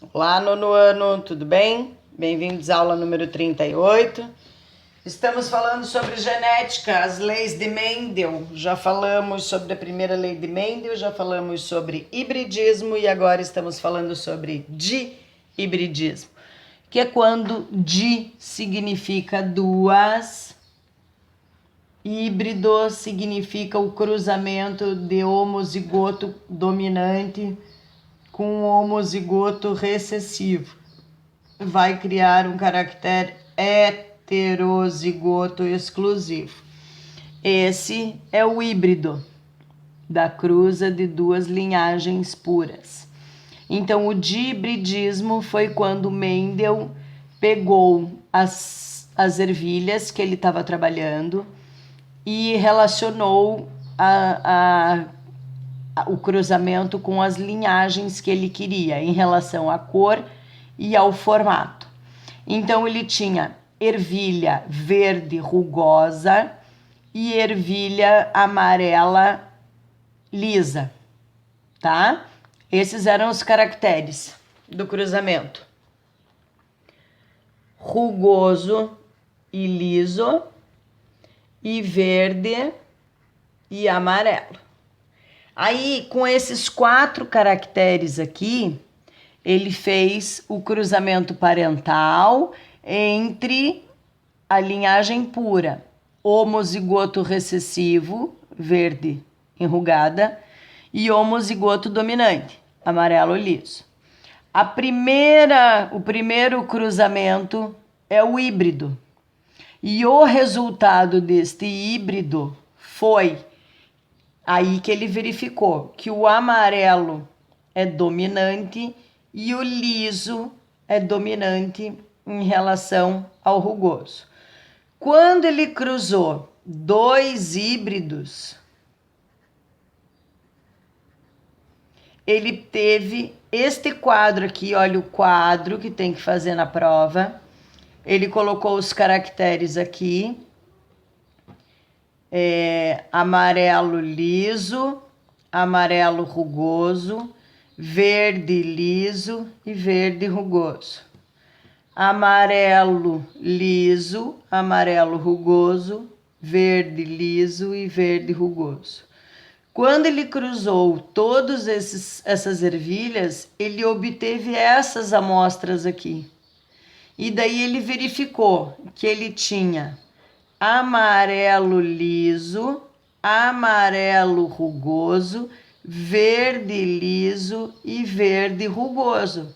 Olá, nono ano, tudo bem? Bem-vindos à aula número 38. Estamos falando sobre genética, as leis de Mendel. Já falamos sobre a primeira lei de Mendel, já falamos sobre hibridismo e agora estamos falando sobre dihibridismo, que é quando di significa duas, híbrido significa o cruzamento de homozigoto dominante com homozigoto recessivo. Vai criar um caractere heterozigoto exclusivo. Esse é o híbrido da cruza de duas linhagens puras. Então, o dihibridismo foi quando Mendel pegou as ervilhas que ele estava trabalhando e relacionou o cruzamento com as linhagens que ele queria em relação à cor e ao formato. Então ele tinha ervilha verde rugosa e ervilha amarela lisa, tá? Esses eram os caracteres do cruzamento. Rugoso e liso, e verde e amarelo. Aí, com esses 4 caracteres aqui, ele fez o cruzamento parental entre a linhagem pura, homozigoto recessivo, verde enrugada, e homozigoto dominante, amarelo liso. O primeiro cruzamento é o híbrido. E o resultado deste híbrido foi aí que ele verificou que o amarelo é dominante e o liso é dominante em relação ao rugoso. Quando ele cruzou 2 híbridos, ele teve este quadro aqui, olha o quadro que tem que fazer na prova. Ele colocou os caracteres aqui, amarelo liso, amarelo rugoso, verde liso e verde rugoso. Amarelo liso, amarelo rugoso, verde liso e verde rugoso. Quando ele cruzou todas essas ervilhas, ele obteve essas amostras aqui. E daí ele verificou que ele tinha amarelo liso, amarelo rugoso, verde liso e verde rugoso.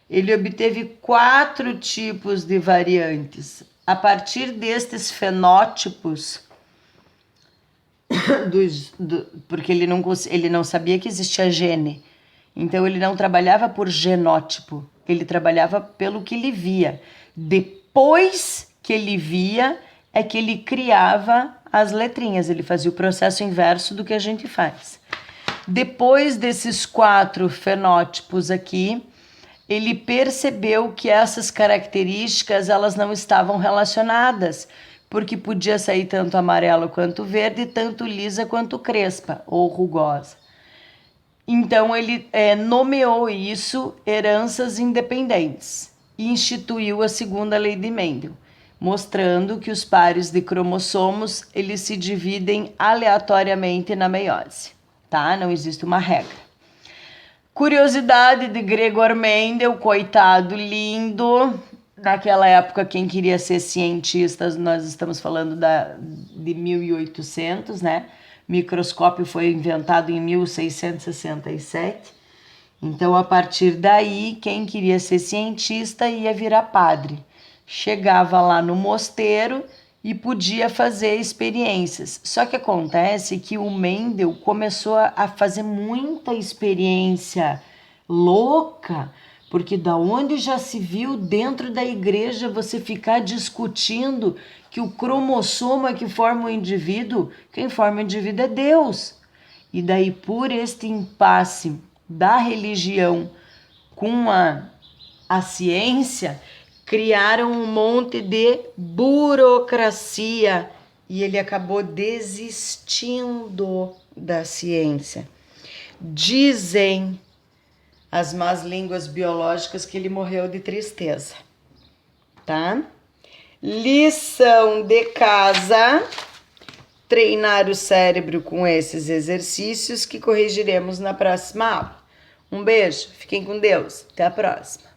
Ele obteve 4 tipos de variantes. A partir destes fenótipos, porque ele não sabia que existia gene, então ele não trabalhava por genótipo, ele trabalhava pelo que ele via. Depois que ele via, é que ele criava as letrinhas, ele fazia o processo inverso do que a gente faz. Depois desses 4 fenótipos aqui, ele percebeu que essas características elas não estavam relacionadas, porque podia sair tanto amarelo quanto verde, tanto lisa quanto crespa ou rugosa. Então ele nomeou isso heranças independentes e instituiu a segunda lei de Mendel, mostrando que os pares de cromossomos eles se dividem aleatoriamente na meiose, tá? Não existe uma regra. Curiosidade de Gregor Mendel, coitado lindo. Naquela época, quem queria ser cientista, nós estamos falando de 1800, né? Microscópio foi inventado em 1667. Então, a partir daí, quem queria ser cientista ia virar padre. Chegava lá no mosteiro e podia fazer experiências. Só que acontece que o Mendel começou a fazer muita experiência louca, porque da onde já se viu dentro da igreja você ficar discutindo que o cromossomo é que forma o indivíduo, quem forma o indivíduo é Deus. E daí, por este impasse da religião com a ciência, criaram um monte de burocracia e ele acabou desistindo da ciência. Dizem as más línguas biológicas que ele morreu de tristeza, tá? Lição de casa: treinar o cérebro com esses exercícios que corrigiremos na próxima aula. Um beijo, fiquem com Deus, até a próxima.